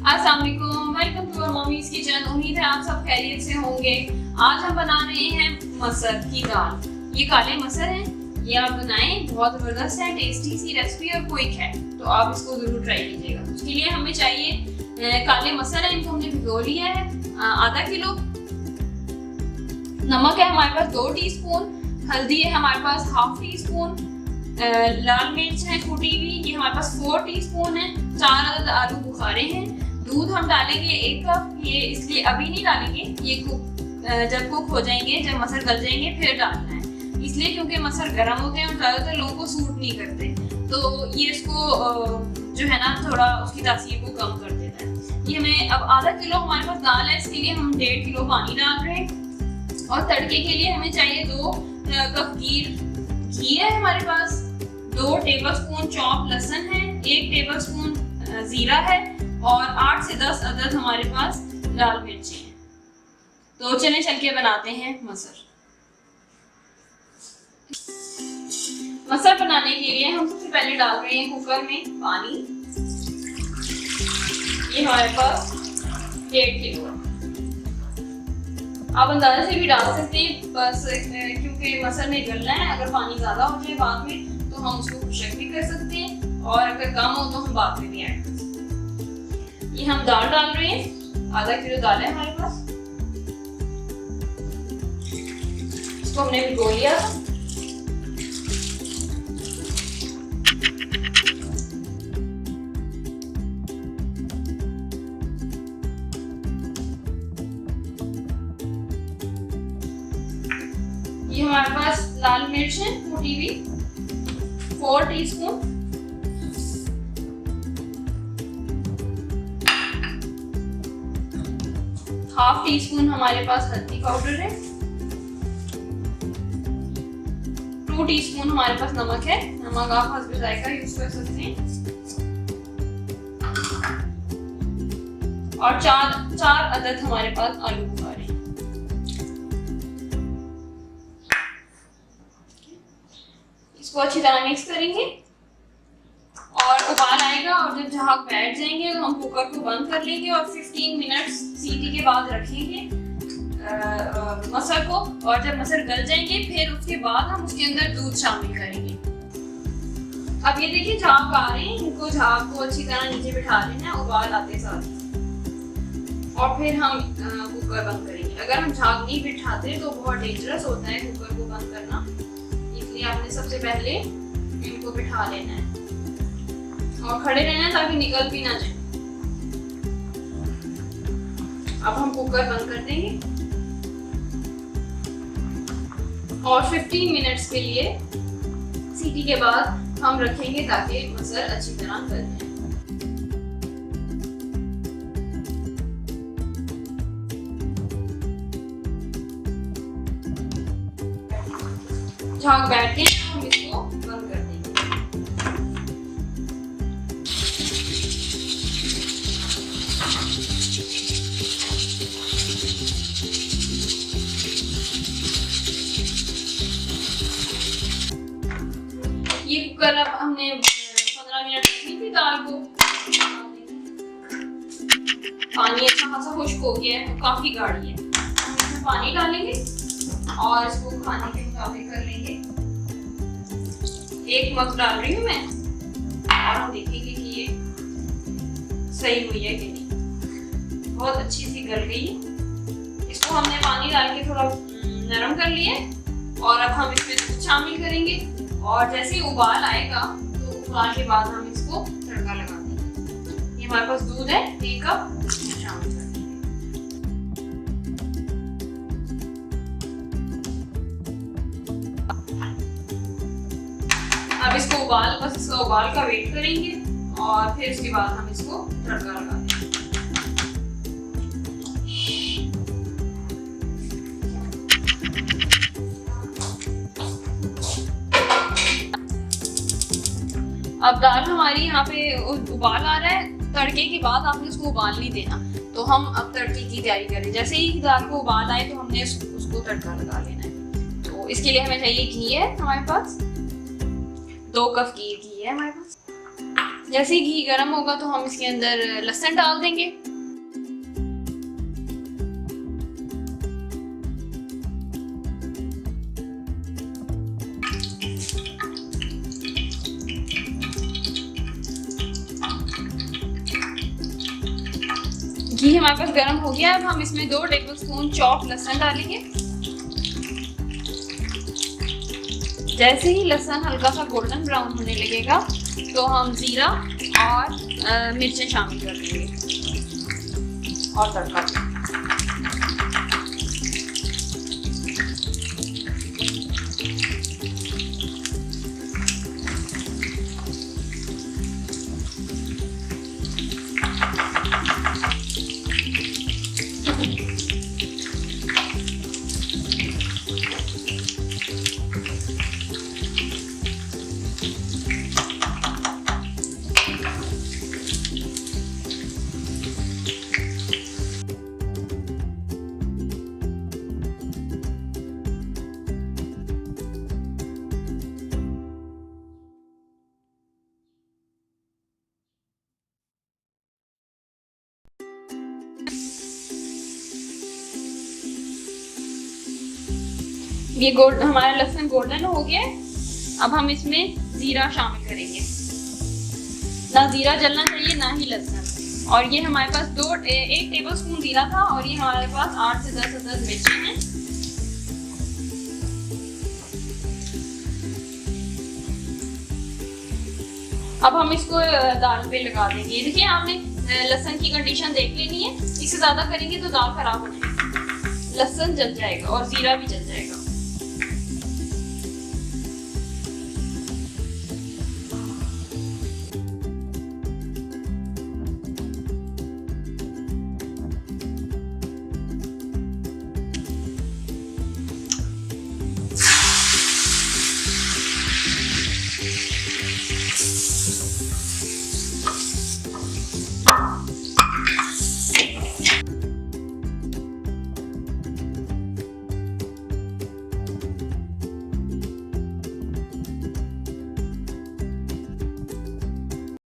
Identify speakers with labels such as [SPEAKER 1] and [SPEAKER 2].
[SPEAKER 1] अस्सलाम वालेकुम, welcome to mummies kitchen. उम्मीद है आप सब खैरियत से होंगे। आज हम बना रहे हैं मसर की दाल। ये काले मसर हैं, ये आप बनाएं, बहुत ज़बरदस्त है, टेस्टी सी रेसिपी और क्विक है, तो आप इसको ज़रूर ट्राई कीजिएगा। उसके लिए हमें चाहिए काले मसर हैं, इनको हमने भिगो लिया है आधा किलो। नमक है हमारे पास 2 टीस्पून, हल्दी है हमारे पास हाफ टी स्पून, लाल मिर्च है कुटी हुई, ये हमारे पास 4 टीस्पून है, 4 अदद आलू बुखारे हैं। दूध हम डालेंगे 1 कप, ये इसलिए अभी नहीं डालेंगे, ये जब कुक हो जाएंगे, जब मसर गल जाएंगे फिर डालना है, इसलिए क्योंकि मसर गर्म होते हैं और ज़्यादातर लोगों को सूट नहीं करते, तो ये इसको जो है ना थोड़ा उसकी तासीर को कम कर देता है। ये हमें अब आधा किलो हमारे पास दाल है, इसके लिए हम 1.5 किलो पानी डाल रहे हैं। और तड़के के लिए हमें चाहिए 2 कप घी है हमारे पास, 2 टेबलस्पून चॉप लहसुन है, 1 टेबलस्पून जीरा है और 8 से 10 अदद हमारे पास लाल मिर्ची हैं। तो चले चल के बनाते हैं मसर। मसर बनाने के लिए हम सबसे पहले डाल रहे हैं कुकर में पानी। ये हमारे पास 1.5 किलो है, आप अंदाजे से भी डाल सकते हैं, बस क्योंकि मसर में गलना है। अगर पानी ज़्यादा हो जाए बाद में तो हम उसको खुशक भी कर सकते हैं, और अगर कम हो तो हम बाद में भी ऐड कर सकते हैं। ये हम दाल डाल रहे हैं, आधा किलो दाल है हमारे पास, इसको हमने भिगो लिया था। ये हमारे पास लाल मिर्च है कुटी हुई 4 टीस्पून, हाफ टी स्पून हमारे पास हल्दी पाउडर है, 2 टीस्पून हमारे पास नमक है, नमक आप हस्ब जायका यूज कर सकते हैं, और 4 अदद हमारे पास आलू बुखारे। इसको अच्छी तरह मिक्स करेंगे और उबाल आएगा, और जब झाग बैठ जाएंगे तो हम कुकर को बंद कर लेंगे और 15 मिनट सीटी के बाद रखेंगे मसर को। और जब मसर गल जाएंगे फिर उसके बाद हम उसके अंदर दूध शामिल करेंगे। अब ये देखिए झाग आ रहे हैं, इनको झाग को अच्छी तरह नीचे बिठा लेना है उबाल आते साथ, और फिर हम कुकर बंद करेंगे। अगर हम झाग नहीं बिठाते तो बहुत डेंजरस होता है कुकर को बंद करना, इसलिए आपने सबसे पहले इनको बिठा लेना है और खड़े रहना है ताकि निकल भी ना जाए। अब हम कुकर बंद कर देंगे और 15 मिनट्स के लिए सीटी के बाद हम रखेंगे ताकि मसर अच्छी तरह गल जाए। झाग बैठ गए, हम इसको बंद कर देंगे। ये कुकर अब हमने 15 मिनट रखी थी दाल को, पानी अच्छा खासा खुश्क हो गया है, काफी गाढ़ी है। हम इसमें पानी डालेंगे और इसको खाने के मुताबिक कर लेंगे। 1 मग डाल रही हूँ मैं, और हम देखेंगे कि ये सही हुई है कि नहीं। बहुत अच्छी सी गल गई है। इसको हमने पानी डाल के थोड़ा नरम कर लिया, और अब हम इसमें दूध शामिल करेंगे, और जैसे ही उबाल आएगा तो उबाल के बाद हम इसको तड़का लगा देंगे। ये हमारे पास दूध है 1 कप, शामिल कर देंगे। अब इसको बस इसका उबाल का वेट करेंगे, और फिर उसके बाद हम इसको तड़का लगा देंगे। अब दाल हमारी यहाँ पे उबाल आ रहा है, तड़के के बाद आपने उसको उबाल नहीं देना, तो हम अब तड़के की तैयारी करें। जैसे ही दाल को उबाल आए तो हमने उसको तड़का लगा लेना है। तो इसके लिए हमें चाहिए घी है हमारे पास, 2 कप घी है हमारे पास। जैसे ही घी गर्म होगा तो हम इसके अंदर लहसुन डाल देंगे। घी हमारे पास गर्म हो गया। अब हम इसमें 2 टेबलस्पून चॉप लहसुन डालेंगे। जैसे ही लहसुन हल्का सा गोल्डन ब्राउन होने लगेगा तो हम जीरा और मिर्चें शामिल कर देंगे और तड़का। ये हमारा लहसुन गोल्डन हो गया है। अब हम इसमें जीरा शामिल करेंगे। ना जीरा जलना चाहिए ना ही लहसुन। और ये हमारे पास 1 टेबलस्पून जीरा था और ये हमारे पास 8 से 10 अदद मिर्ची हैं। अब हम इसको दाल पे लगा देंगे। देखिए आपने लहसुन की कंडीशन देख लेनी है, इससे ज्यादा करेंगे तो दाल खराब हो जाएगी, लहसुन जल जाएगा और जीरा भी जल जाएगा।